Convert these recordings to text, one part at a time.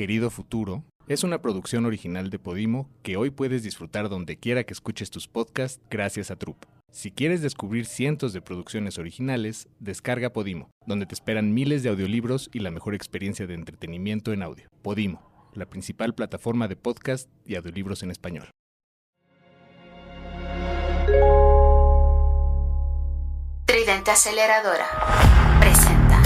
Querido Futuro es una producción original de Podimo que hoy puedes disfrutar donde quiera que escuches tus podcasts gracias a Troop. Si quieres descubrir cientos de producciones originales, descarga Podimo, donde te esperan miles de audiolibros y la mejor experiencia de entretenimiento en audio. Podimo, la principal plataforma de podcast y audiolibros en español. Tridente Aceleradora presenta.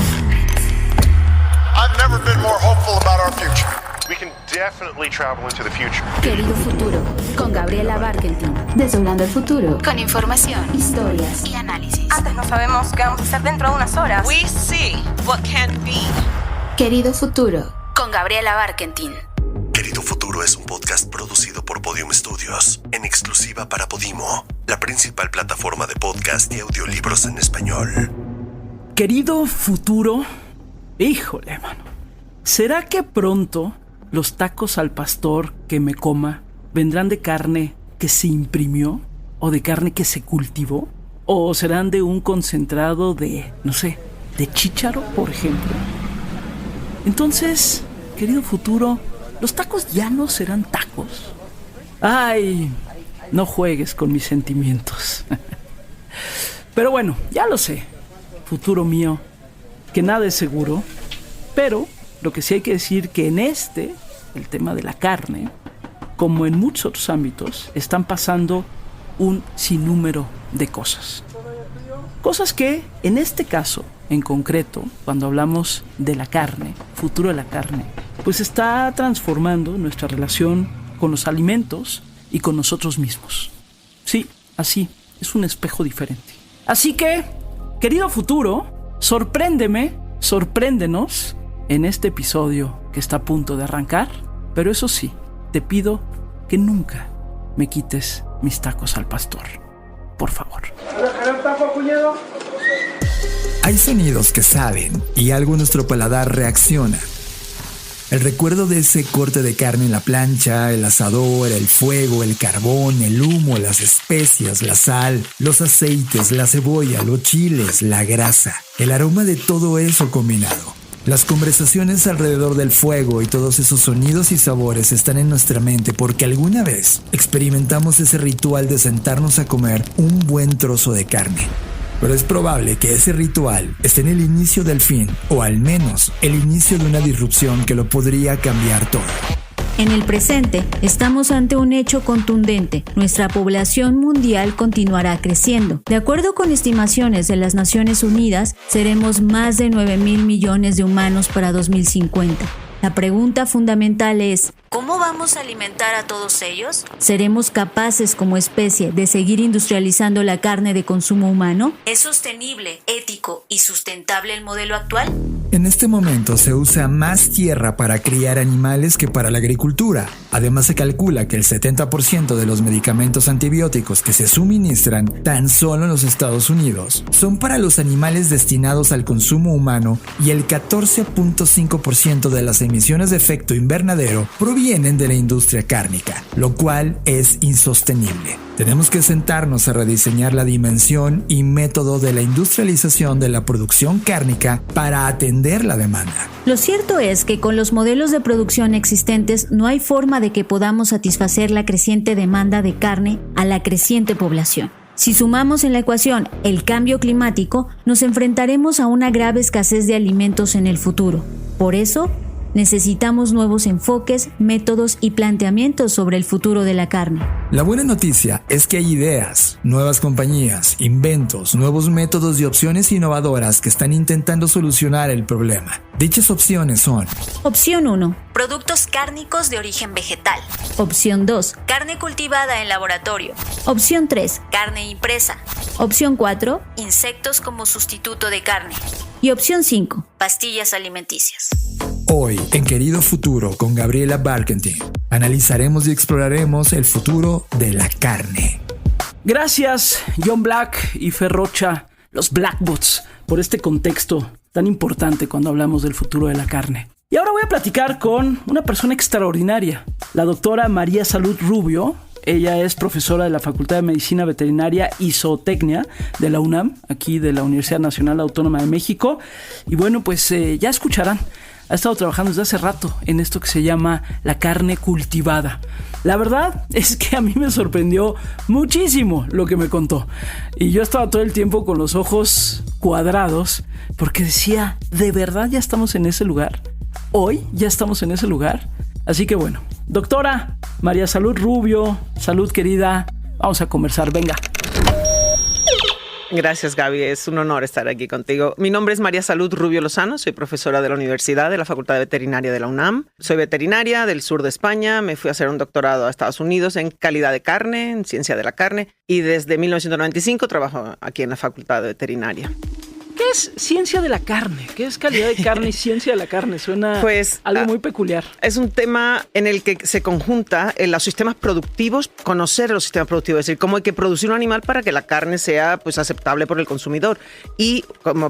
I've never been more hopeful about our future. We can definitely travel into the future. Querido Futuro, con Gabriela Barkentin. Desdoblando el futuro, con información, historias y análisis. Antes no sabemos qué vamos a hacer dentro de unas horas. We see what can be. Querido Futuro, con Gabriela Barkentin. Querido Futuro es un podcast producido por Podium Studios, en exclusiva para Podimo, la principal plataforma de podcast y audiolibros en español. Querido Futuro, híjole, mano, ¿será que pronto los tacos al pastor que me coma vendrán de carne que se imprimió o de carne que se cultivó? ¿O serán de un concentrado de, no sé, de chícharo, por ejemplo? Entonces, querido Futuro, ¿los tacos ya no serán tacos? Ay, no juegues con mis sentimientos. Pero bueno, ya lo sé, futuro mío, que nada es seguro, pero lo que sí hay que decir que en el tema de la carne, como en muchos otros ámbitos, están pasando un sinnúmero de cosas. Cosas que, en este caso, en concreto, cuando hablamos de la carne, futuro de la carne, pues está transformando nuestra relación con los alimentos y con nosotros mismos. Sí, así, es un espejo diferente. Así que, querido futuro, sorpréndenos en este episodio que está a punto de arrancar, pero eso sí, te pido que nunca me quites mis tacos al pastor. Por favor. Hay sonidos que saben y algo en nuestro paladar reacciona. El recuerdo de ese corte de carne en la plancha, el asador, el fuego, el carbón, el humo, las especias, la sal, los aceites, la cebolla, los chiles, la grasa, el aroma de todo eso combinado. Las conversaciones alrededor del fuego y todos esos sonidos y sabores están en nuestra mente porque alguna vez experimentamos ese ritual de sentarnos a comer un buen trozo de carne. Pero es probable que ese ritual esté en el inicio del fin, o al menos el inicio de una disrupción que lo podría cambiar todo. En el presente, estamos ante un hecho contundente. Nuestra población mundial continuará creciendo. De acuerdo con estimaciones de las Naciones Unidas, seremos más de 9,000 millones de humanos para 2050. La pregunta fundamental es, ¿cómo vamos a alimentar a todos ellos? ¿Seremos capaces como especie de seguir industrializando la carne de consumo humano? ¿Es sostenible, ético y sustentable el modelo actual? En este momento se usa más tierra para criar animales que para la agricultura. Además se calcula que el 70% de los medicamentos antibióticos que se suministran tan solo en los Estados Unidos son para los animales destinados al consumo humano y el 14.5% de las emisiones de efecto invernadero provienen de la industria cárnica, lo cual es insostenible. Tenemos que sentarnos a rediseñar la dimensión y método de la industrialización de la producción cárnica para atender la demanda. Lo cierto es que con los modelos de producción existentes no hay forma de que podamos satisfacer la creciente demanda de carne a la creciente población. Si sumamos en la ecuación el cambio climático, nos enfrentaremos a una grave escasez de alimentos en el futuro. Por eso, necesitamos nuevos enfoques, métodos y planteamientos sobre el futuro de la carne. La buena noticia es que hay ideas, nuevas compañías, inventos, nuevos métodos y opciones innovadoras que están intentando solucionar el problema. Dichas opciones son: Opción 1. Productos cárnicos de origen vegetal. Opción 2. Carne cultivada en laboratorio. Opción 3. Carne impresa. Opción 4. Insectos como sustituto de carne. Y opción 5. Pastillas alimenticias. Hoy, en Querido Futuro, con Gabriela Barkentin, analizaremos y exploraremos el futuro de la carne. Gracias, John Black y Ferrocha, los Blackboots, por este contexto tan importante cuando hablamos del futuro de la carne. Y ahora voy a platicar con una persona extraordinaria, la doctora María Salud Rubio. Ella es profesora de la Facultad de Medicina Veterinaria y Zootecnia de la UNAM, aquí de la Universidad Nacional Autónoma de México. Y bueno, pues ya escucharán ha estado trabajando desde hace rato en esto que se llama la carne cultivada. La verdad es que a mí me sorprendió muchísimo lo que me contó. Y yo estaba todo el tiempo con los ojos cuadrados porque decía, ¿de verdad ya estamos en ese lugar? ¿Hoy ya estamos en ese lugar? Así que bueno, doctora María Salud Rubio, salud querida, vamos a conversar, venga. Gracias, Gaby. Es un honor estar aquí contigo. Mi nombre es María Salud Rubio Lozano. Soy profesora de la Universidad de la Facultad de Veterinaria de la UNAM. Soy veterinaria del sur de España. Me fui a hacer un doctorado a Estados Unidos en calidad de carne, en ciencia de la carne. Y desde 1995 trabajo aquí en la Facultad de Veterinaria. ¿Qué es ciencia de la carne? ¿Qué es calidad de carne y ciencia de la carne? Suena algo muy peculiar. Es un tema en el que se conjunta en los sistemas productivos, conocer los sistemas productivos, es decir, cómo hay que producir un animal para que la carne sea aceptable por el consumidor. Y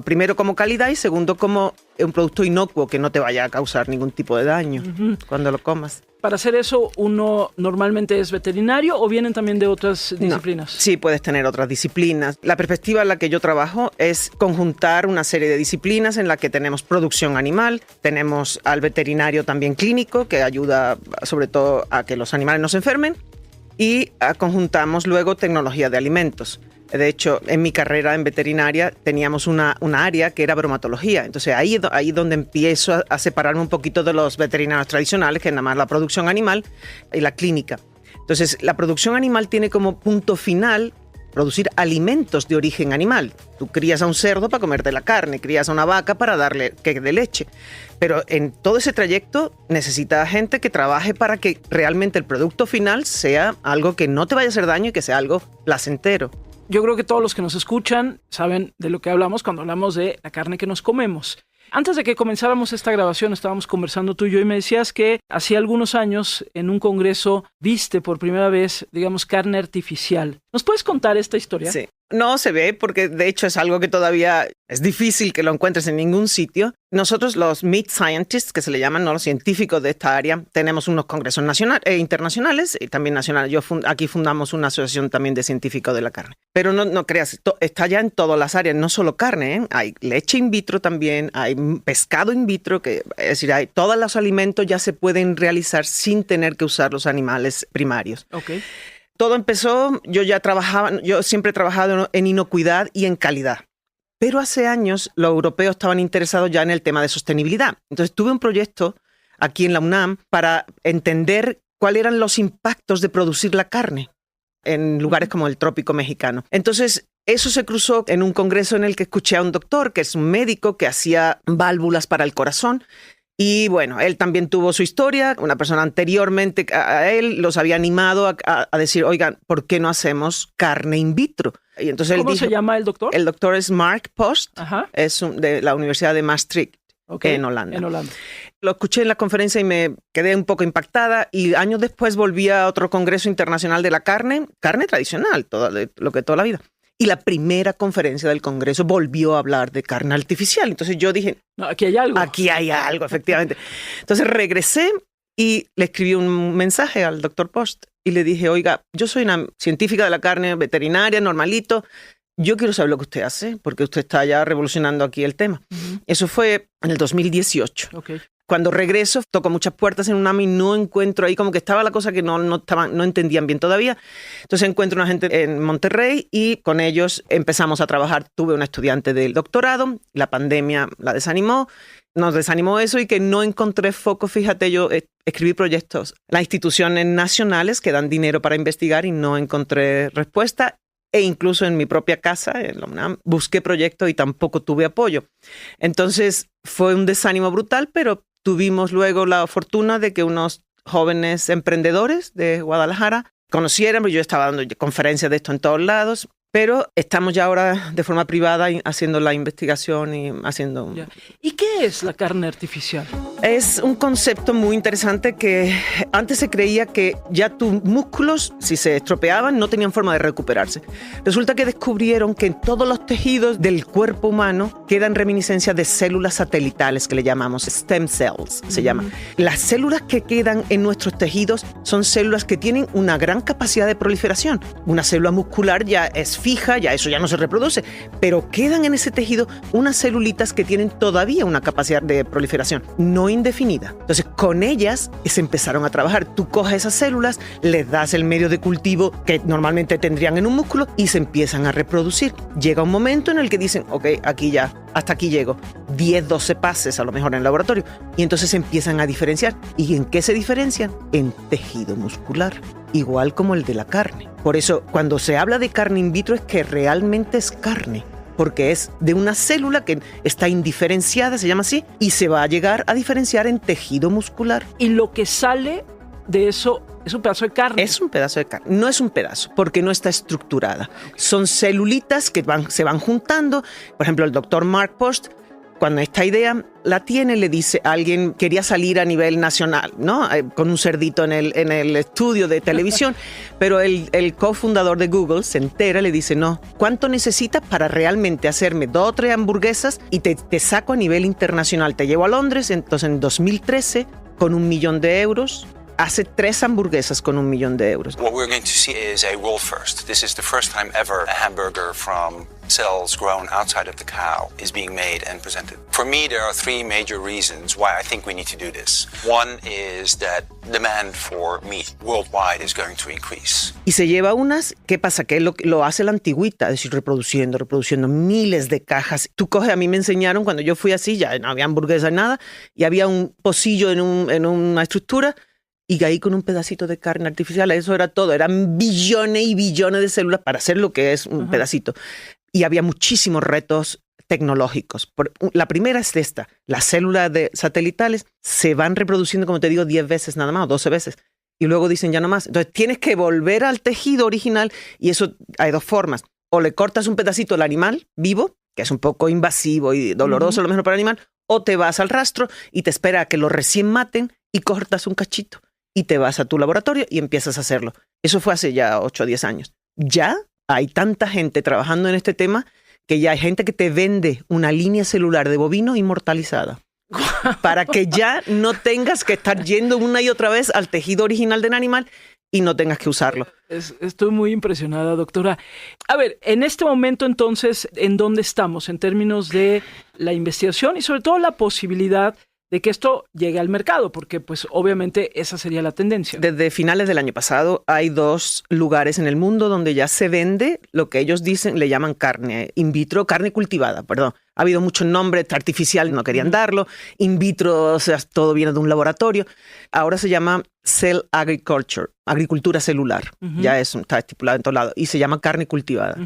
primero como calidad y segundo como un producto inocuo que no te vaya a causar ningún tipo de daño cuando lo comas. Para hacer eso, ¿uno normalmente es veterinario o vienen también de otras disciplinas? No, sí, puedes tener otras disciplinas. La perspectiva en la que yo trabajo es conjuntar una serie de disciplinas en la que tenemos producción animal, tenemos al veterinario también clínico, que ayuda sobre todo a que los animales no se enfermen, y conjuntamos luego tecnología de alimentos. De hecho, en mi carrera en veterinaria teníamos una área que era bromatología. Entonces ahí es donde empiezo a separarme un poquito de los veterinarios tradicionales, que es nada más la producción animal y la clínica. Entonces la producción animal tiene como punto final producir alimentos de origen animal. Tú crías a un cerdo para comerte la carne, crías a una vaca para darle que dé leche. Pero en todo ese trayecto necesitas gente que trabaje para que realmente el producto final sea algo que no te vaya a hacer daño y que sea algo placentero. Yo creo que todos los que nos escuchan saben de lo que hablamos cuando hablamos de la carne que nos comemos. Antes de que comenzáramos esta grabación estábamos conversando tú y yo y me decías que hacía algunos años en un congreso viste por primera vez, digamos, carne artificial. ¿Nos puedes contar esta historia? Sí. No se ve porque de hecho es algo que todavía es difícil que lo encuentres en ningún sitio. Nosotros los meat scientists, que se le llaman, ¿no?, los científicos de esta área, tenemos unos congresos internacionales y también nacionales. Aquí fundamos una asociación también de científicos de la carne. Pero no creas, está ya en todas las áreas, no solo carne, ¿eh? Hay leche in vitro también, hay pescado in vitro, es decir, todos los alimentos ya se pueden realizar sin tener que usar los animales primarios. Okay. Todo empezó, yo siempre he trabajado en inocuidad y en calidad. Pero hace años los europeos estaban interesados ya en el tema de sostenibilidad. Entonces tuve un proyecto aquí en la UNAM para entender cuáles eran los impactos de producir la carne en lugares como el trópico mexicano. Entonces eso se cruzó en un congreso en el que escuché a un doctor, que es un médico que hacía válvulas para el corazón. Y bueno, él también tuvo su historia. Una persona anteriormente a él los había animado a decir, oigan, ¿por qué no hacemos carne in vitro? Y entonces ¿Cómo se llama el doctor? El doctor es Mark Post, es de la Universidad de Maastricht, en Holanda. Lo escuché en la conferencia y me quedé un poco impactada y años después volví a otro congreso internacional de la carne tradicional, lo que toda la vida. Y la primera conferencia del Congreso volvió a hablar de carne artificial. Entonces yo dije, no, aquí hay algo. Aquí hay algo, efectivamente. Entonces regresé y le escribí un mensaje al doctor Post y le dije, oiga, yo soy una científica de la carne veterinaria, normalito. Yo quiero saber lo que usted hace, porque usted está ya revolucionando aquí el tema. Eso fue en el 2018. Okay. Cuando regreso, toco muchas puertas en UNAM y no encuentro ahí, como que estaba la cosa que no entendían bien todavía. Entonces encuentro una gente en Monterrey y con ellos empezamos a trabajar. Tuve una estudiante del doctorado, la pandemia la desanimó, nos desanimó eso y que no encontré foco. Fíjate, yo escribí proyectos, las instituciones nacionales que dan dinero para investigar y no encontré respuesta. E incluso en mi propia casa, en la UNAM, busqué proyectos y tampoco tuve apoyo. Entonces fue un desánimo brutal, pero tuvimos luego la fortuna de que unos jóvenes emprendedores de Guadalajara conocieran, yo estaba dando conferencias de esto en todos lados, pero estamos ya ahora de forma privada haciendo la investigación y haciendo... ¿Y qué es la carne artificial? Es un concepto muy interesante que antes se creía que ya tus músculos, si se estropeaban, no tenían forma de recuperarse. Resulta que descubrieron que en todos los tejidos del cuerpo humano quedan reminiscencias de células satelitales que le llamamos stem cells, se llama. Las células que quedan en nuestros tejidos son células que tienen una gran capacidad de proliferación. Una célula muscular ya es fija, ya eso ya no se reproduce, pero quedan en ese tejido unas celulitas que tienen todavía una capacidad de proliferación no indefinida. Entonces, con ellas se empezaron a trabajar. Tú coges esas células, les das el medio de cultivo que normalmente tendrían en un músculo y se empiezan a reproducir. Llega un momento en el que dicen, ok, aquí ya, hasta aquí llego. 10, 12 pases a lo mejor en el laboratorio. Y entonces se empiezan a diferenciar. ¿Y en qué se diferencian? En tejido muscular, igual como el de la carne. Por eso, cuando se habla de carne in vitro es que realmente es carne, porque es de una célula que está indiferenciada, se llama así, y se va a llegar a diferenciar en tejido muscular. Y lo que sale de eso es un pedazo de carne. Es un pedazo de carne. No es un pedazo, porque no está estructurada. Son celulitas que se van juntando. Por ejemplo, el doctor Mark Post, cuando esta idea la tiene, le dice a alguien, quería salir a nivel nacional, ¿no? Con un cerdito en el estudio de televisión, pero el cofundador de Google se entera y le dice, no, ¿cuánto necesitas para realmente hacerme 2 o 3 hamburguesas y te saco a nivel internacional? Te llevo a Londres. Entonces, en 2013, con $1 millón, hace 3 hamburguesas con $1 millón. What we're going to see is a world first. This is the first time ever a hamburger from cells grown outside of the cow is being made and presented. For me, there are 3 major reasons why I think we need to do this. One is that demand for meat worldwide is going to increase. Y se lleva unas, ¿qué pasa? Que lo hace la antigüita, es decir, reproduciendo miles de cajas. Tú coges, a mí me enseñaron cuando yo fui así, ya no había hamburguesas, nada, y había un pocillo en una estructura, y ahí con un pedacito de carne artificial, eso era todo, eran billones y billones de células para hacer lo que es un pedacito. Y había muchísimos retos tecnológicos. La primera es esta, las células satelitales se van reproduciendo, como te digo, 10 veces nada más, o 12 veces, y luego dicen ya no más. Entonces tienes que volver al tejido original, y eso hay 2 formas. O le cortas un pedacito al animal vivo, que es un poco invasivo y doloroso a lo mejor para el animal, o te vas al rastro y te espera a que lo recién maten y cortas un cachito. Y te vas a tu laboratorio y empiezas a hacerlo. Eso fue hace ya 8 o 10 años. Ya hay tanta gente trabajando en este tema que ya hay gente que te vende una línea celular de bovino inmortalizada para que ya no tengas que estar yendo una y otra vez al tejido original del animal y no tengas que usarlo. Estoy muy impresionada, doctora. A ver, en este momento entonces, ¿en dónde estamos en términos de la investigación y sobre todo la posibilidad de que esto llegue al mercado? Porque pues obviamente esa sería la tendencia. Desde finales del año pasado hay 2 lugares en el mundo donde ya se vende lo que ellos dicen, le llaman carne in vitro, carne cultivada, perdón. Ha habido muchos nombres, artificial no querían darlo, in vitro, o sea, todo viene de un laboratorio. Ahora se llama Cell Agriculture, agricultura celular. Ya está estipulado en todos lados y se llama carne cultivada.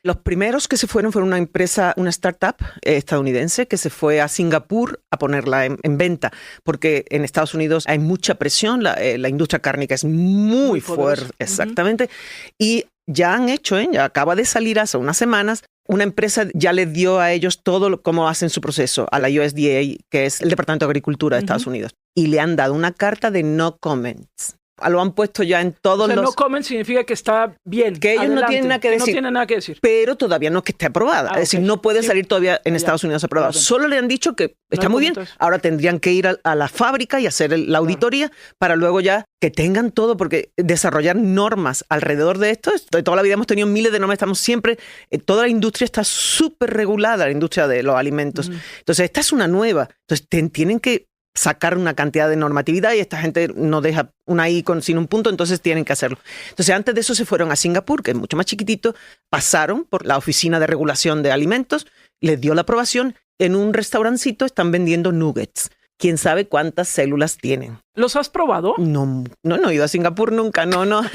Los primeros que se fueron una empresa, una startup estadounidense que se fue a Singapur a ponerla en venta, porque en Estados Unidos hay mucha presión, la industria cárnica es muy fuerte, exactamente, y ya han hecho, ya acaba de salir hace unas semanas, una empresa ya les dio a ellos todo cómo hacen su proceso, a la USDA, que es el Departamento de Agricultura de Estados Unidos, y le han dado una carta de no comments. Lo han puesto ya en todos los... no comments significa que está bien. Que ellos no tienen nada que decir. No tienen nada que decir. Pero todavía no es que esté aprobada. Es decir, no puede salir todavía en Estados Unidos aprobada. Solo le han dicho que está muy bien. Ahora tendrían que ir a la fábrica y hacer la auditoría para luego ya que tengan todo, porque desarrollar normas alrededor de esto, de toda la vida hemos tenido miles de normas, estamos siempre, toda la industria está súper regulada, la industria de los alimentos. Entonces, esta es una nueva. Entonces, tienen que sacar una cantidad de normatividad y esta gente no deja una I sin un punto, entonces tienen que hacerlo. Entonces, antes de eso se fueron a Singapur, que es mucho más chiquitito, pasaron por la Oficina de Regulación de Alimentos, les dio la aprobación, en un restaurancito están vendiendo nuggets. ¿Quién sabe cuántas células tienen? ¿Los has probado? No he ido a Singapur nunca,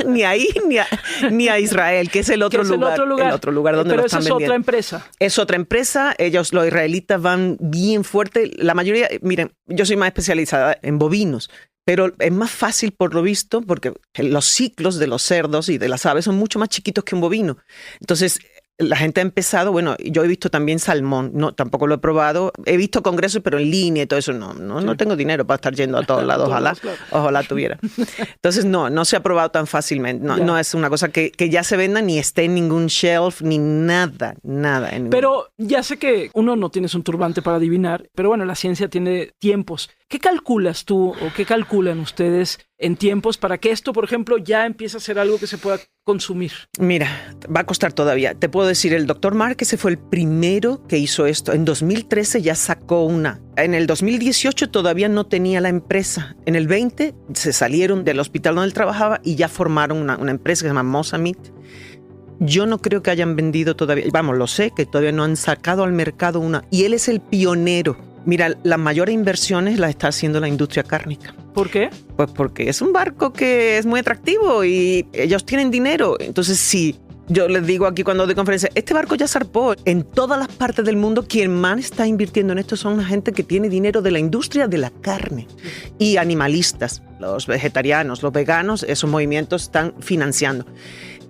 ni ahí ni a Israel, que es el otro lugar. El otro lugar donde pero lo están vendiendo. Pero esa es otra empresa. Es otra empresa, ellos, los israelitas, van bien fuerte. La mayoría, miren, yo soy más especializada en bovinos, pero es más fácil por lo visto, porque los ciclos de los cerdos y de las aves son mucho más chiquitos que un bovino. Entonces, la gente ha empezado, bueno, yo he visto también salmón, no, tampoco lo he probado, he visto congresos, pero en línea y todo eso, no tengo dinero para estar yendo a todos lados, ojalá tuviera. Entonces, no se ha probado tan fácilmente, no es una cosa que ya se venda, ni esté en ningún shelf, ni nada. Pero ya sé que uno no tienes un turbante para adivinar, pero bueno, la ciencia tiene tiempos. ¿Qué calculas tú o qué calculan ustedes en tiempos para que esto, por ejemplo, ya empiece a ser algo que se pueda consumir? Mira, va a costar todavía. Te puedo decir, el Dr. Mark, ese fue el primero que hizo esto. En 2013 ya sacó una. En el 2018 todavía no tenía la empresa. En el 20 se salieron del hospital donde él trabajaba y ya formaron una empresa que se llama Mosa Meat. Yo no creo que hayan vendido todavía. Vamos, lo sé, que todavía no han sacado al mercado una. Y él es el pionero. Mira, las mayores inversiones las está haciendo la industria cárnica. ¿Por qué? Pues porque es un barco que es muy atractivo y ellos tienen dinero. Entonces, sí, yo les digo aquí cuando doy conferencias, este barco ya zarpó. En todas las partes del mundo, quien más está invirtiendo en esto son la gente que tiene dinero de la industria de la carne y animalistas, los vegetarianos, los veganos, esos movimientos están financiando.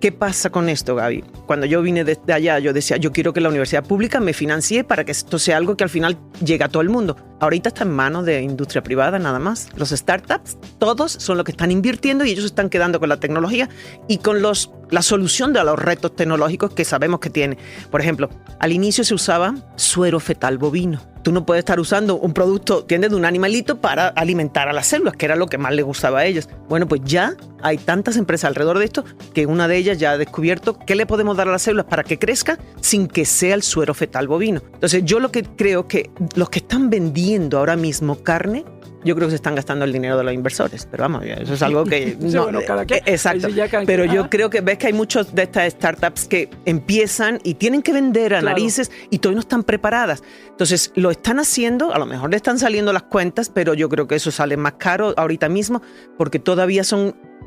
¿Qué pasa con esto, Gaby? Cuando yo vine desde allá, yo decía, yo quiero que la universidad pública me financie para que esto sea algo que al final llegue a todo el mundo. Ahorita está en manos de industria privada nada más. Los startups, todos son los que están invirtiendo y ellos están quedando con la tecnología y con la solución de los retos tecnológicos que sabemos que tiene. Por ejemplo, al inicio se usaba suero fetal bovino. Tú no puedes estar usando un producto, ¿entiendes?, de un animalito para alimentar a las células, que era lo que más les gustaba a ellos. Bueno, pues ya hay tantas empresas alrededor de esto que una de ellas ya ha descubierto qué le podemos dar a las células para que crezca sin que sea el suero fetal bovino. Entonces, yo lo que creo que los que están vendiendo ahora mismo carne, yo creo que se están gastando el dinero de los inversores, pero vamos, eso es algo que sí, no, bueno, cada quien. Exacto, pero yo creo que ves que hay muchos de estas startups que empiezan y tienen que vender a narices y todavía no están preparadas. Entonces, lo están haciendo, a lo mejor le están saliendo las cuentas, pero yo creo que eso sale más caro ahorita mismo porque todavía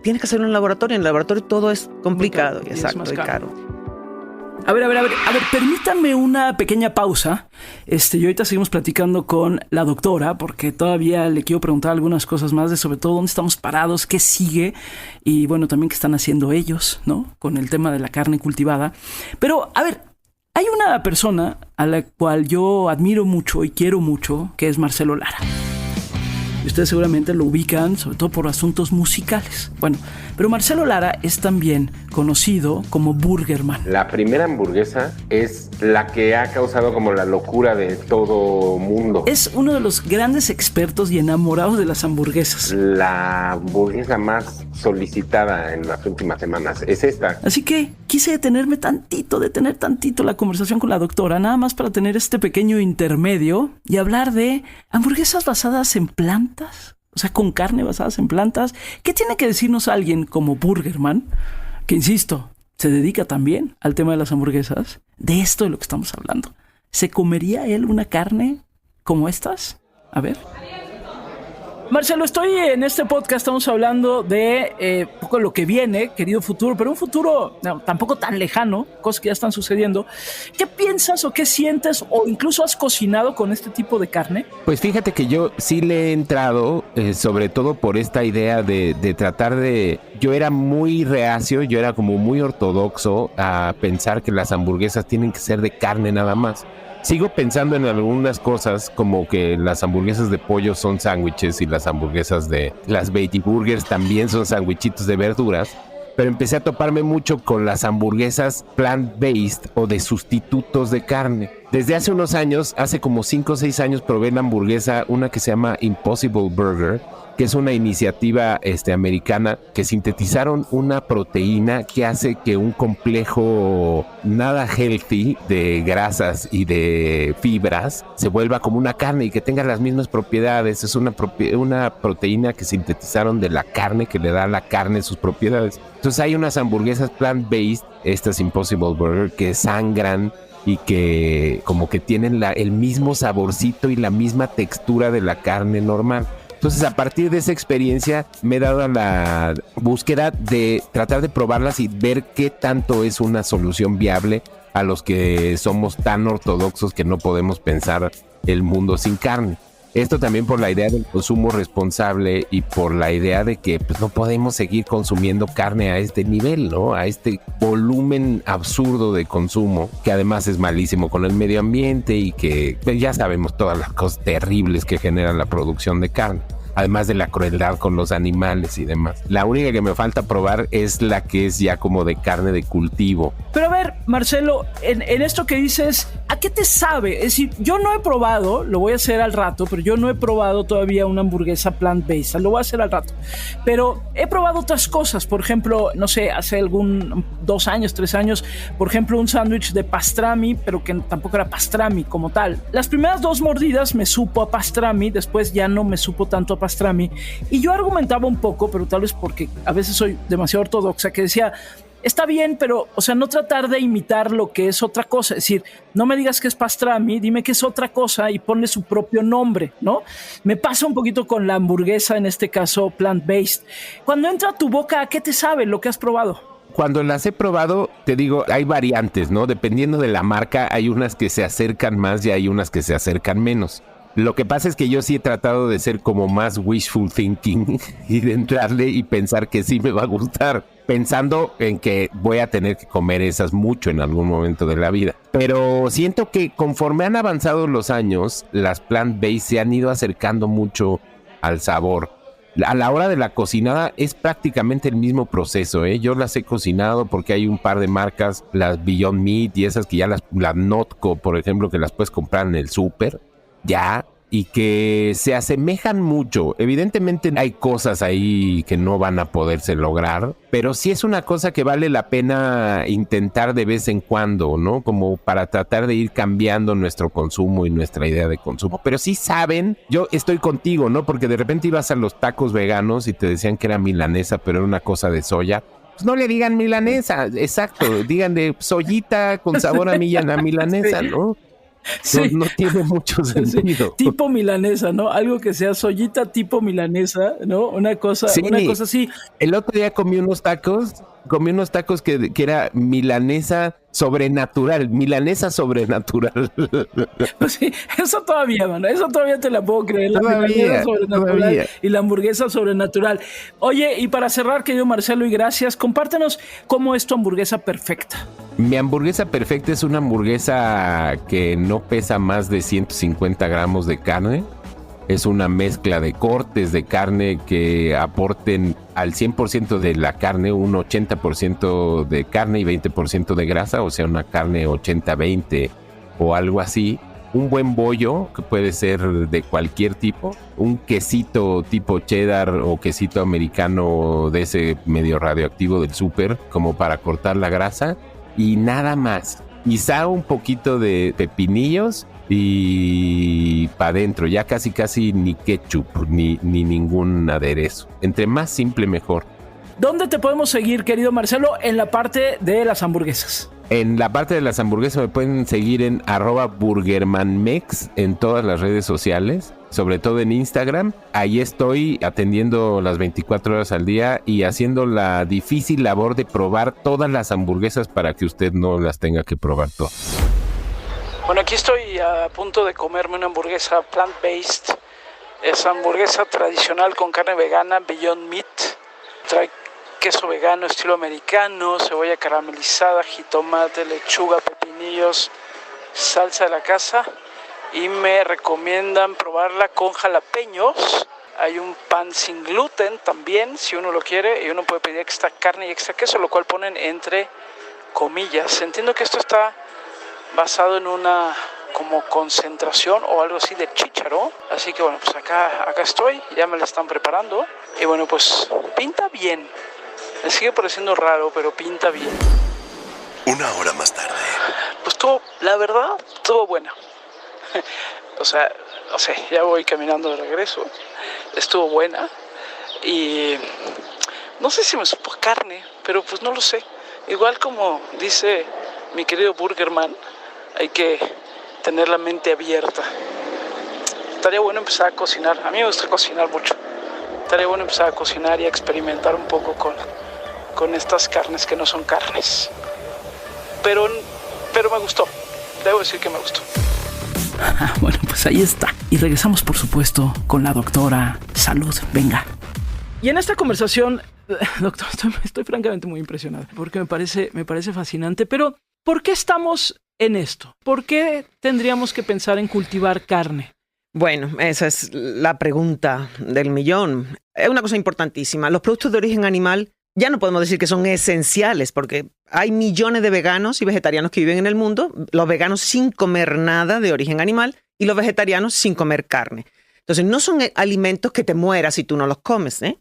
tienes que hacerlo en el laboratorio todo es complicado, exacto, y caro. A ver, permítanme una pequeña pausa. Y ahorita seguimos platicando con la doctora, porque todavía le quiero preguntar algunas cosas más de sobre todo dónde estamos parados, qué sigue y bueno, también qué están haciendo ellos, ¿no? Con el tema de la carne cultivada. Pero, a ver, hay una persona a la cual yo admiro mucho y quiero mucho, que es Marcelo Lara. Y ustedes seguramente lo ubican, sobre todo por asuntos musicales. Bueno, pero Marcelo Lara es también conocido como Burgerman. La primera hamburguesa es la que ha causado como la locura de todo mundo. Es uno de los grandes expertos y enamorados de las hamburguesas. La hamburguesa más solicitada en las últimas semanas es esta. Así que quise detener tantito la conversación con la doctora, nada más para tener este pequeño intermedio y hablar de hamburguesas basadas en plantas, o sea, con carne basadas en plantas. ¿Qué tiene que decirnos alguien como Burgerman, que insisto, se dedica también al tema de las hamburguesas, de esto de lo que estamos hablando? ¿Se comería él una carne como estas? A ver. Marcelo, estoy en este podcast, estamos hablando de un poco lo que viene, querido futuro, pero un futuro tampoco tan lejano, cosas que ya están sucediendo. ¿Qué piensas o qué sientes o incluso has cocinado con este tipo de carne? Pues fíjate que yo sí le he entrado, sobre todo por esta idea de tratar de... Yo era muy reacio, yo era como muy ortodoxo a pensar que las hamburguesas tienen que ser de carne nada más. Sigo pensando en algunas cosas como que las hamburguesas de pollo son sándwiches y las hamburguesas de las veggie burgers también son sándwichitos de verduras, pero empecé a toparme mucho con las hamburguesas plant-based o de sustitutos de carne. Desde hace unos años, hace como 5 o 6 años, probé la hamburguesa, una que se llama Impossible Burger, que es una iniciativa americana que sintetizaron una proteína que hace que un complejo nada healthy de grasas y de fibras se vuelva como una carne y que tenga las mismas propiedades. Es una proteína que sintetizaron de la carne, que le da a la carne sus propiedades. Entonces hay unas hamburguesas plant-based, estas Impossible Burger, que sangran y que como que tienen el mismo saborcito y la misma textura de la carne normal. Entonces, a partir de esa experiencia me he dado a la búsqueda de tratar de probarlas y ver qué tanto es una solución viable a los que somos tan ortodoxos que no podemos pensar el mundo sin carne. Esto también por la idea del consumo responsable y por la idea de que pues, no podemos seguir consumiendo carne a este nivel, ¿no? A este volumen absurdo de consumo, que además es malísimo con el medio ambiente y que pues, ya sabemos todas las cosas terribles que genera la producción de carne. además de la crueldad con los animales y demás. La única que me falta probar es la que es ya como de carne de cultivo. Pero a ver, Marcelo, en esto que dices, ¿a qué te sabe? Es decir, yo no he probado, lo voy a hacer al rato, pero yo no he probado todavía una hamburguesa plant-based, lo voy a hacer al rato. Pero he probado otras cosas, por ejemplo, no sé, hace 2 años, 3 años, por ejemplo, un sándwich de pastrami, pero que tampoco era pastrami como tal. Las primeras 2 mordidas me supo a pastrami, después ya no me supo tanto a pastrami, y yo argumentaba un poco, pero tal vez porque a veces soy demasiado ortodoxa, que decía, está bien, pero, o sea, no tratar de imitar lo que es otra cosa. Es decir, no me digas que es pastrami, dime que es otra cosa y ponle su propio nombre, ¿no? Me pasa un poquito con la hamburguesa, en este caso plant-based. Cuando entra a tu boca, ¿a qué te sabe lo que has probado? Cuando las he probado, te digo, hay variantes, ¿no? Dependiendo de la marca, hay unas que se acercan más y hay unas que se acercan menos. Lo que pasa es que yo sí he tratado de ser como más wishful thinking y de entrarle y pensar que sí me va a gustar, pensando en que voy a tener que comer esas mucho en algún momento de la vida. Pero siento que conforme han avanzado los años, las plant-based se han ido acercando mucho al sabor. A la hora de la cocinada es prácticamente el mismo proceso, ¿eh? Yo las he cocinado porque hay un par de marcas, las Beyond Meat y esas que ya las Notco, por ejemplo, que las puedes comprar en el súper, ya, y que se asemejan mucho. Evidentemente hay cosas ahí que no van a poderse lograr, pero sí es una cosa que vale la pena intentar de vez en cuando, ¿no? Como para tratar de ir cambiando nuestro consumo y nuestra idea de consumo. Pero sí saben, yo estoy contigo, ¿no? Porque de repente ibas a los tacos veganos y te decían que era milanesa, pero era una cosa de soya. Pues no le digan milanesa, exacto, díganle soyita con sabor a milanesa, ¿no? Sí. No tiene mucho sentido. Sí. Tipo milanesa, ¿no? Algo que sea soyita tipo milanesa, ¿no? Una cosa así. El otro día comí unos tacos que era milanesa sobrenatural. Pues sí, eso todavía, mano. Eso todavía te la puedo creer. La milanesa sobrenatural y la hamburguesa sobrenatural. Oye, y para cerrar, querido Marcelo, y gracias, compártenos cómo es tu hamburguesa perfecta. Mi hamburguesa perfecta es una hamburguesa que no pesa más de 150 gramos de carne. Es una mezcla de cortes de carne que aporten al 100% de la carne, un 80% de carne y 20% de grasa, o sea, una carne 80-20 o algo así. Un buen bollo, que puede ser de cualquier tipo. Un quesito tipo cheddar o quesito americano de ese medio radioactivo del súper, como para cortar la grasa. Y nada más. Quizá un poquito de pepinillos y para adentro, ya casi ni ketchup ni ningún aderezo. Entre más simple mejor. ¿Dónde te podemos seguir, querido Marcelo, en la parte de las hamburguesas? En la parte de las hamburguesas me pueden seguir en @burgermanmex en todas las redes sociales, sobre todo en Instagram. Ahí estoy atendiendo las 24 horas al día y haciendo la difícil labor de probar todas las hamburguesas para que usted no las tenga que probar todas. Bueno, aquí estoy a punto de comerme una hamburguesa plant-based. Es hamburguesa tradicional con carne vegana, Beyond Meat. Trae queso vegano estilo americano, cebolla caramelizada, jitomate, lechuga, pepinillos, salsa de la casa. Y me recomiendan probarla con jalapeños. Hay un pan sin gluten también, si uno lo quiere. Y uno puede pedir extra carne y extra queso, lo cual ponen entre comillas. Entiendo que esto está basado en una como concentración o algo así de chícharo. Así que bueno, pues acá estoy, ya me la están preparando. Y bueno, pues pinta bien. Me sigue pareciendo raro, pero pinta bien. Una hora más tarde. Pues la verdad, estuvo buena. O sea, ya voy caminando de regreso. Estuvo buena. Y no sé si me supo carne, pero pues no lo sé. Igual como dice mi querido Burgerman, hay que tener la mente abierta. Estaría bueno empezar a cocinar. A mí me gusta cocinar mucho. Estaría bueno empezar a cocinar y a experimentar un poco con estas carnes que no son carnes. Pero me gustó. Debo decir que me gustó. Bueno, pues ahí está. Y regresamos, por supuesto, con la doctora Salud. Venga. Y en esta conversación, doctor, estoy francamente muy impresionado porque me parece fascinante. Pero, ¿por qué estamos en esto? ¿Por qué tendríamos que pensar en cultivar carne? Bueno, esa es la pregunta del millón. Es una cosa importantísima. Los productos de origen animal ya no podemos decir que son esenciales porque hay millones de veganos y vegetarianos que viven en el mundo, los veganos sin comer nada de origen animal y los vegetarianos sin comer carne. Entonces, no son alimentos que te mueras si tú no los comes, ¿eh?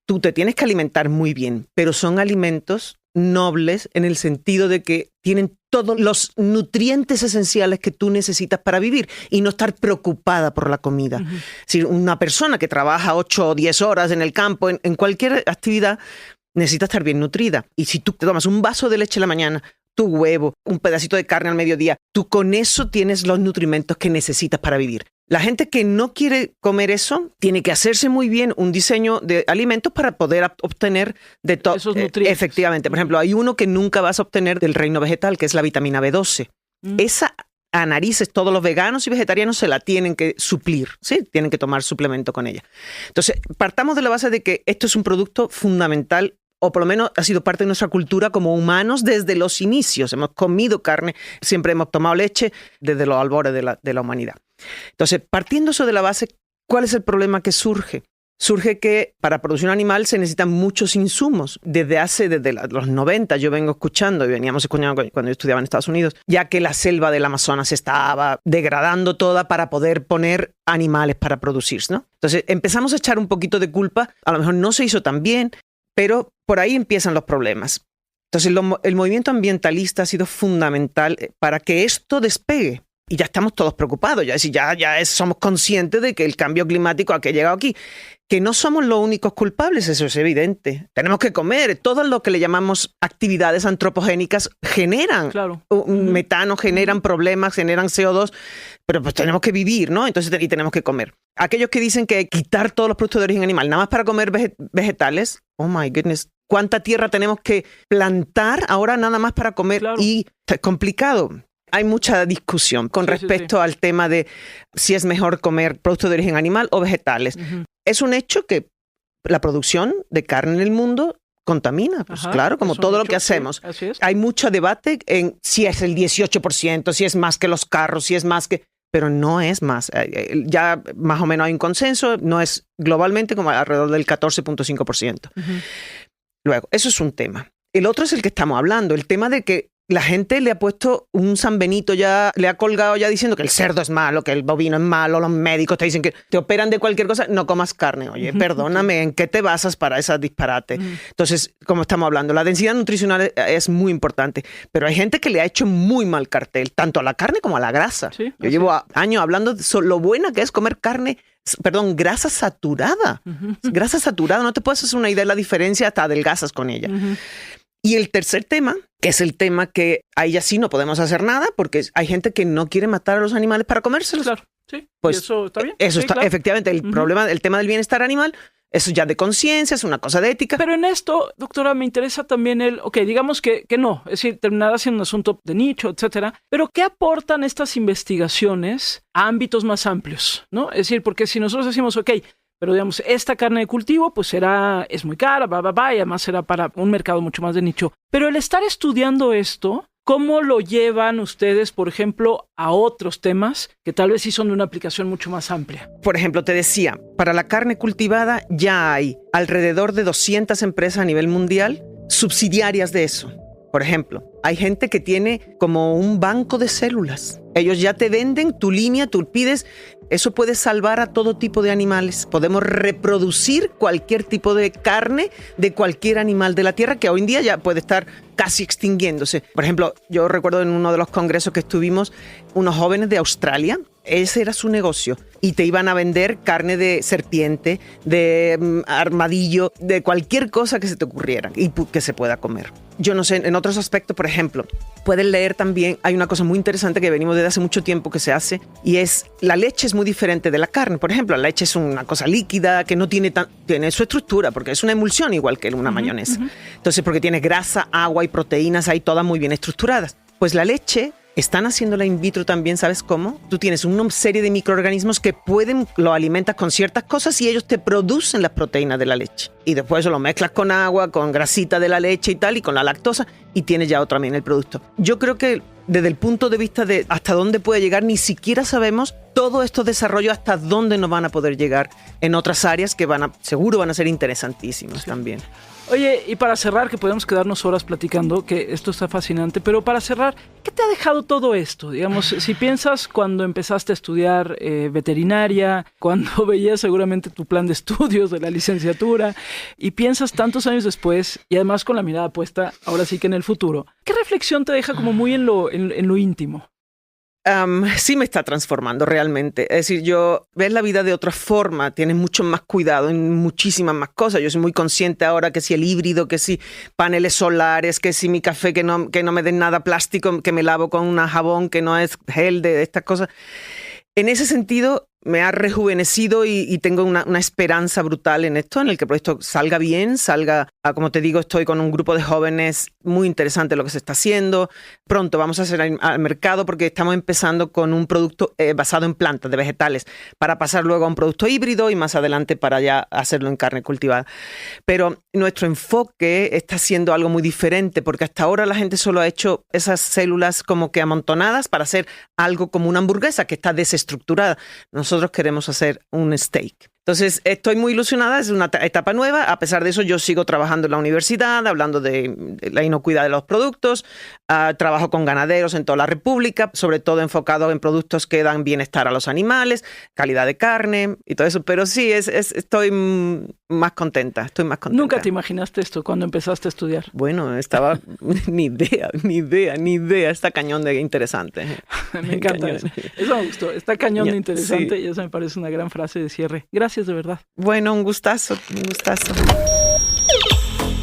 Tú te tienes que alimentar muy bien, pero son alimentos nobles en el sentido de que tienen todos los nutrientes esenciales que tú necesitas para vivir y no estar preocupada por la comida. Uh-huh. Si una persona que trabaja 8 o 10 horas en el campo, en cualquier actividad, necesita estar bien nutrida. Y si tú te tomas un vaso de leche en la mañana, tu huevo, un pedacito de carne al mediodía, tú con eso tienes los nutrimentos que necesitas para vivir. La gente que no quiere comer eso tiene que hacerse muy bien un diseño de alimentos para poder obtener de esos nutrientes. Efectivamente. Por ejemplo, hay uno que nunca vas a obtener del reino vegetal, que es la vitamina B12. Esa a narices todos los veganos y vegetarianos se la tienen que suplir, ¿sí? Tienen que tomar suplemento con ella. Entonces, partamos de la base de que esto es un producto fundamental, o por lo menos ha sido parte de nuestra cultura como humanos desde los inicios. Hemos comido carne, siempre hemos tomado leche desde los albores de la humanidad. Entonces, partiendo eso de la base, ¿cuál es el problema que surge? Surge que para producir un animal se necesitan muchos insumos. Desde los 90 yo vengo escuchando, y veníamos escuchando cuando yo estudiaba en Estados Unidos, ya que la selva del Amazonas se estaba degradando toda para poder poner animales para producirse, ¿no? Entonces empezamos a echar un poquito de culpa, a lo mejor no se hizo tan bien, pero por ahí empiezan los problemas. Entonces el movimiento ambientalista ha sido fundamental para que esto despegue. Y ya estamos todos preocupados, somos conscientes de que el cambio climático que ha llegado aquí, que no somos los únicos culpables, eso es evidente. Tenemos que comer, todo lo que le llamamos actividades antropogénicas generan metano, generan problemas, generan CO2, pero pues tenemos que vivir, ¿no? Entonces, y tenemos que comer. Aquellos que dicen que quitar todos los productos de origen animal, nada más para comer vegetales, oh my goodness, ¿cuánta tierra tenemos que plantar ahora nada más para comer? Claro. Y es complicado. Hay mucha discusión con respecto al tema de si es mejor comer productos de origen animal o vegetales. Uh-huh. Es un hecho que la producción de carne en el mundo contamina, pues claro, como todo lo que hacemos. Sí, así es. Hay mucho debate en si es el 18%, si es más que los carros, si es más que... Pero no es más. Ya más o menos hay un consenso, no es globalmente como alrededor del 14.5%. Uh-huh. Luego, eso es un tema. El otro es el que estamos hablando, el tema de que la gente le ha puesto un San Benito ya, le ha colgado ya diciendo que el cerdo es malo, que el bovino es malo, los médicos te dicen que te operan de cualquier cosa, no comas carne. Oye, perdóname, ¿en qué te basas para ese disparate? Entonces, como estamos hablando, la densidad nutricional es muy importante, pero hay gente que le ha hecho muy mal cartel, tanto a la carne como a la grasa. Sí, yo llevo años hablando de lo buena que es comer grasa saturada. Grasa saturada, no te puedes hacer una idea de la diferencia, hasta adelgazas con ella. Y el tercer tema, que es el tema que ahí ya sí no podemos hacer nada, porque hay gente que no quiere matar a los animales para comérselos. Claro, sí. Pues eso está bien. Eso está, claro. Efectivamente, el problema, el tema del bienestar animal, eso ya de conciencia, es una cosa de ética. Pero en esto, doctora, me interesa también digamos que no, es decir, terminará siendo un asunto de nicho, etcétera, pero ¿qué aportan estas investigaciones a ámbitos más amplios, ¿no? Es decir, porque si nosotros decimos, pero digamos, esta carne de cultivo pues es muy cara, y además será para un mercado mucho más de nicho. Pero el estar estudiando esto, ¿cómo lo llevan ustedes, por ejemplo, a otros temas que tal vez sí son de una aplicación mucho más amplia? Por ejemplo, te decía, para la carne cultivada ya hay alrededor de 200 empresas a nivel mundial subsidiarias de eso. Por ejemplo, hay gente que tiene como un banco de células. Ellos ya te venden tu línea, tú pides. Eso puede salvar a todo tipo de animales. Podemos reproducir cualquier tipo de carne de cualquier animal de la tierra que hoy en día ya puede estar casi extinguiéndose. Por ejemplo, yo recuerdo en uno de los congresos que estuvimos, unos jóvenes de Australia, ese era su negocio. Y te iban a vender carne de serpiente, de armadillo, de cualquier cosa que se te ocurriera y que se pueda comer. Yo no sé, en otros aspectos, por ejemplo, pueden leer también, hay una cosa muy interesante que venimos desde hace mucho tiempo que se hace, y es, la leche es muy diferente de la carne. Por ejemplo, la leche es una cosa líquida que no tiene su estructura, porque es una emulsión igual que una mayonesa. Entonces, porque tiene grasa, agua y proteínas ahí todas muy bien estructuradas. Pues la leche... Están haciéndola in vitro también, ¿sabes cómo? Tú tienes una serie de microorganismos que lo alimentas con ciertas cosas y ellos te producen las proteínas de la leche. Y después eso lo mezclas con agua, con grasita de la leche y tal, y con la lactosa, y tienes ya también el producto. Yo creo que desde el punto de vista de hasta dónde puede llegar, ni siquiera sabemos todo estos desarrollos hasta dónde nos van a poder llegar en otras áreas que seguro van a ser interesantísimas también. Oye, y para cerrar, que podemos quedarnos horas platicando, que esto está fascinante, pero para cerrar, ¿qué te ha dejado todo esto? Digamos, si piensas cuando empezaste a estudiar veterinaria, cuando veías seguramente tu plan de estudios de la licenciatura, y piensas tantos años después, y además con la mirada puesta, ahora sí que en el futuro, ¿qué reflexión te deja como muy en lo íntimo? Sí me está transformando realmente. Es decir, ves la vida de otra forma, tienes mucho más cuidado en muchísimas más cosas. Yo soy muy consciente ahora que si el híbrido, que si paneles solares, que si mi café, que no me den nada plástico, que me lavo con un jabón que no es gel, de estas cosas. En ese sentido, me ha rejuvenecido y tengo una esperanza brutal en esto, en el que el proyecto salga bien, como te digo, estoy con un grupo de jóvenes muy interesante lo que se está haciendo. Pronto vamos a hacer al mercado porque estamos empezando con un producto basado en plantas, de vegetales, para pasar luego a un producto híbrido y más adelante para ya hacerlo en carne cultivada. Pero nuestro enfoque está siendo algo muy diferente porque hasta ahora la gente solo ha hecho esas células como que amontonadas para hacer algo como una hamburguesa que está desestructurada. Nosotros queremos hacer un steak. Entonces, estoy muy ilusionada, es una etapa nueva. A pesar de eso, yo sigo trabajando en la universidad, hablando de la inocuidad de los productos. Trabajo con ganaderos en toda la República, sobre todo enfocado en productos que dan bienestar a los animales, calidad de carne y todo eso. Pero sí, estoy más contenta, ¿Nunca te imaginaste esto cuando empezaste a estudiar? Bueno, estaba ni idea. Está cañón de interesante. Me encanta eso. Eso me gustó. Está cañón de interesante y eso me parece una gran frase de cierre. Gracias, de verdad. Bueno, un gustazo.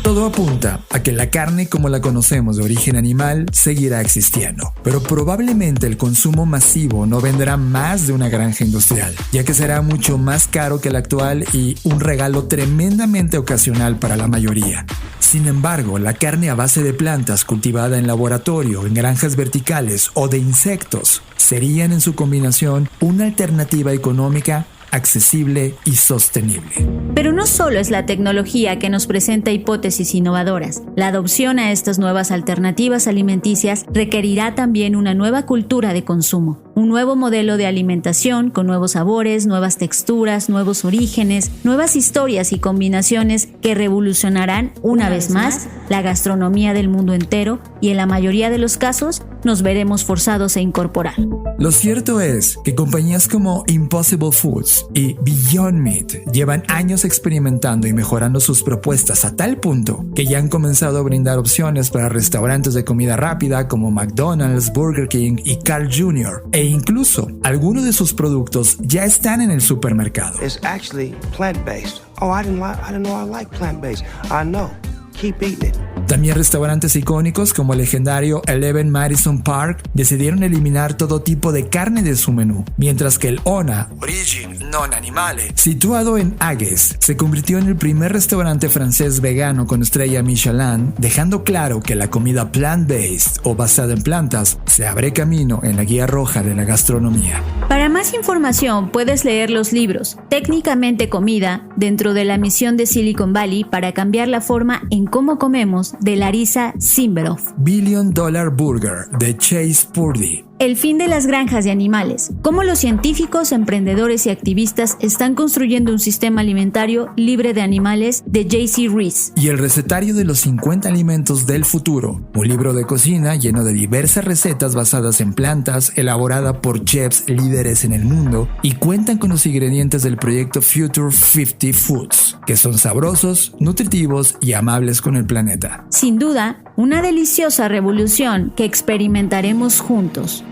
Todo apunta a que la carne como la conocemos de origen animal seguirá existiendo, pero probablemente el consumo masivo no vendrá más de una granja industrial, ya que será mucho más caro que el actual y un regalo tremendamente ocasional para la mayoría. Sin embargo, la carne a base de plantas cultivada en laboratorio, en granjas verticales o de insectos serían en su combinación una alternativa económica, accesible y sostenible. Pero no solo es la tecnología que nos presenta hipótesis innovadoras. La adopción a estas nuevas alternativas alimenticias requerirá también una nueva cultura de consumo, un nuevo modelo de alimentación con nuevos sabores, nuevas texturas, nuevos orígenes, nuevas historias y combinaciones que revolucionarán una vez más la gastronomía del mundo entero y en la mayoría de los casos nos veremos forzados a incorporar. Lo cierto es que compañías como Impossible Foods y Beyond Meat llevan años experimentando y mejorando sus propuestas a tal punto que ya han comenzado a brindar opciones para restaurantes de comida rápida como McDonald's, Burger King y Carl Jr. E incluso algunos de sus productos ya están en el supermercado. It's actually plant-based. Oh, I didn't know I like plant-based. I know. Keep eating it. También restaurantes icónicos como el legendario 11 Madison Park decidieron eliminar todo tipo de carne de su menú, mientras que el Ona, Origin Non Animale, situado en Agges, se convirtió en el primer restaurante francés vegano con estrella Michelin, dejando claro que la comida plant-based o basada en plantas se abre camino en la guía roja de la gastronomía. Para más información puedes leer los libros Técnicamente Comida, dentro de la misión de Silicon Valley para cambiar la forma en cómo comemos, de Larissa Simberoff. Billion Dollar Burger, de Chase Purdy. El fin de las granjas de animales. Cómo los científicos, emprendedores y activistas están construyendo un sistema alimentario libre de animales, de J.C. Reese. Y el recetario de los 50 alimentos del futuro. Un libro de cocina lleno de diversas recetas basadas en plantas, elaborada por chefs líderes en el mundo y cuentan con los ingredientes del proyecto Future 50 Foods, que son sabrosos, nutritivos y amables con el planeta. Sin duda, una deliciosa revolución que experimentaremos juntos.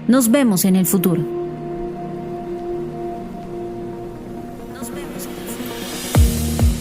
Nos vemos en el futuro.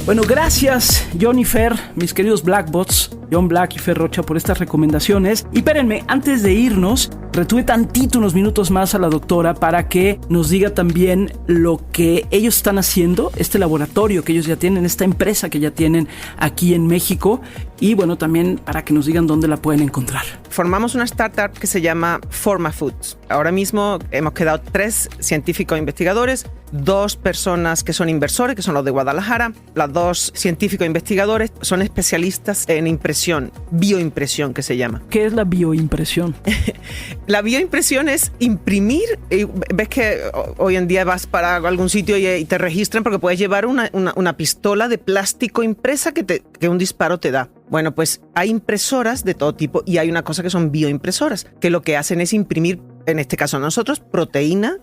Bueno, gracias John y Fer, mis queridos Blackbots, John Black y Fer Rocha, por estas recomendaciones. Y espérenme, antes de irnos, retuve tantito, unos minutos más a la doctora para que nos diga también lo que ellos están haciendo, este laboratorio que ellos ya tienen, esta empresa que ya tienen aquí en México, y bueno, también para que nos digan dónde la pueden encontrar. Formamos una startup que se llama Forma Foods. Ahora mismo hemos quedado 3 científicos investigadores, 2 personas que son inversores, que son los de Guadalajara. Las 2 científicos investigadores son especialistas en impresión, bioimpresión que se llama. ¿Qué es la bioimpresión? La bioimpresión es imprimir. Ves que hoy en día vas para algún sitio y te registran porque puedes llevar una pistola de plástico impresa que un disparo te da. Bueno, pues hay impresoras de todo tipo y hay una cosa que son bioimpresoras, que lo que hacen es imprimir, en este caso nosotros, proteína.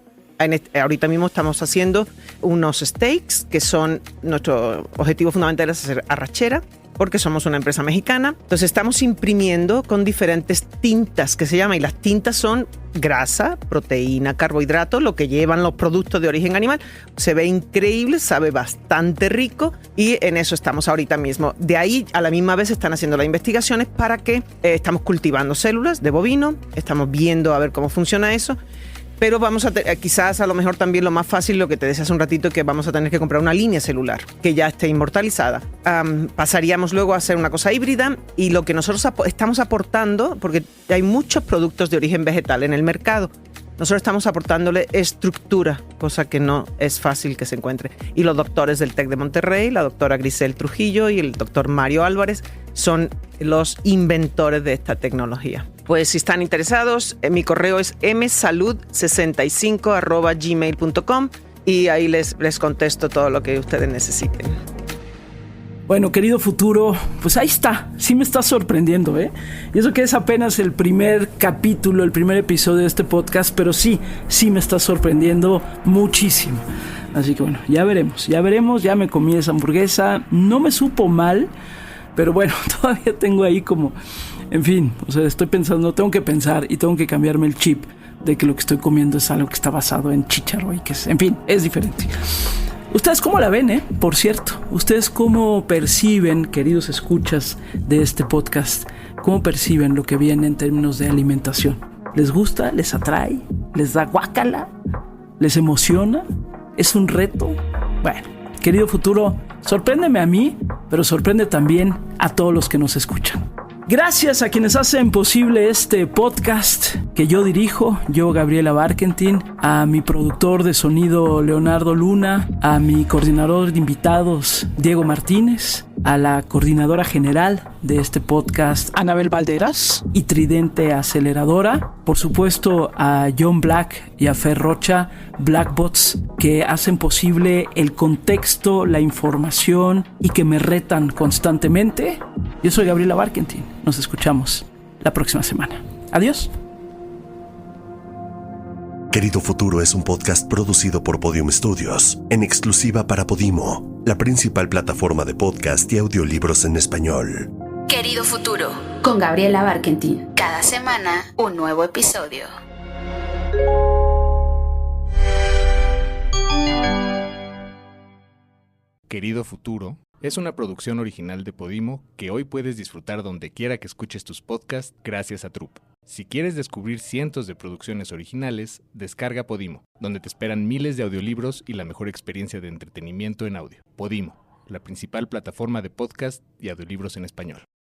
Ahorita mismo estamos haciendo unos steaks, que son nuestro objetivo fundamental, es hacer arrachera, porque somos una empresa mexicana. Entonces estamos imprimiendo con diferentes tintas que se llama, y las tintas son grasa, proteína, carbohidratos, lo que llevan los productos de origen animal. Se ve increíble, sabe bastante rico y en eso estamos ahorita mismo. De ahí a la misma vez están haciendo las investigaciones para que estamos cultivando células de bovino, estamos viendo a ver cómo funciona eso. Pero vamos a quizás a lo mejor también lo más fácil, lo que te decía hace un ratito, que vamos a tener que comprar una línea celular que ya esté inmortalizada. Pasaríamos luego a hacer una cosa híbrida y lo que nosotros estamos aportando, porque hay muchos productos de origen vegetal en el mercado, nosotros estamos aportándole estructura, cosa que no es fácil que se encuentre. Y los doctores del TEC de Monterrey, la doctora Grisel Trujillo y el doctor Mario Álvarez, son los inventores de esta tecnología. Pues si están interesados, mi correo es msalud65@gmail.com y ahí les contesto todo lo que ustedes necesiten. Bueno, querido futuro, pues ahí está. Sí me está sorprendiendo, ¿eh? Y eso que es apenas el primer capítulo, el primer episodio de este podcast, pero sí me está sorprendiendo muchísimo. Así que bueno, ya veremos, ya me comí esa hamburguesa, no me supo mal, pero bueno, todavía tengo ahí como, en fin, o sea, estoy pensando, tengo que pensar y tengo que cambiarme el chip de que lo que estoy comiendo es algo que está basado en chícharo y que es, en fin, es diferente. ¿Ustedes cómo la ven, Por cierto, ¿ustedes cómo perciben, queridos escuchas de este podcast, cómo perciben lo que viene en términos de alimentación? ¿Les gusta? ¿Les atrae? ¿Les da guácala? ¿Les emociona? ¿Es un reto? Bueno, querido futuro, sorpréndeme a mí, pero sorprende también a todos los que nos escuchan. Gracias a quienes hacen posible este podcast que yo dirijo, yo Gabriela Barkentin, a mi productor de sonido Leonardo Luna, a mi coordinador de invitados Diego Martínez, a la coordinadora general de este podcast Anabel Valderas y Tridente Aceleradora, por supuesto a John Black y a Fer Rocha, Blackbots, que hacen posible el contexto, la información y que me retan constantemente. Yo soy Gabriela Barkentin, nos escuchamos la próxima semana. Adiós. Querido Futuro es un podcast producido por Podium Studios, en exclusiva para Podimo, la principal plataforma de podcast y audiolibros en español. Querido Futuro, con Gabriela Barkentin. Cada semana, un nuevo episodio. Querido Futuro es una producción original de Podimo que hoy puedes disfrutar donde quiera que escuches tus podcasts gracias a Troop. Si quieres descubrir cientos de producciones originales, descarga Podimo, donde te esperan miles de audiolibros y la mejor experiencia de entretenimiento en audio. Podimo, la principal plataforma de podcast y audiolibros en español.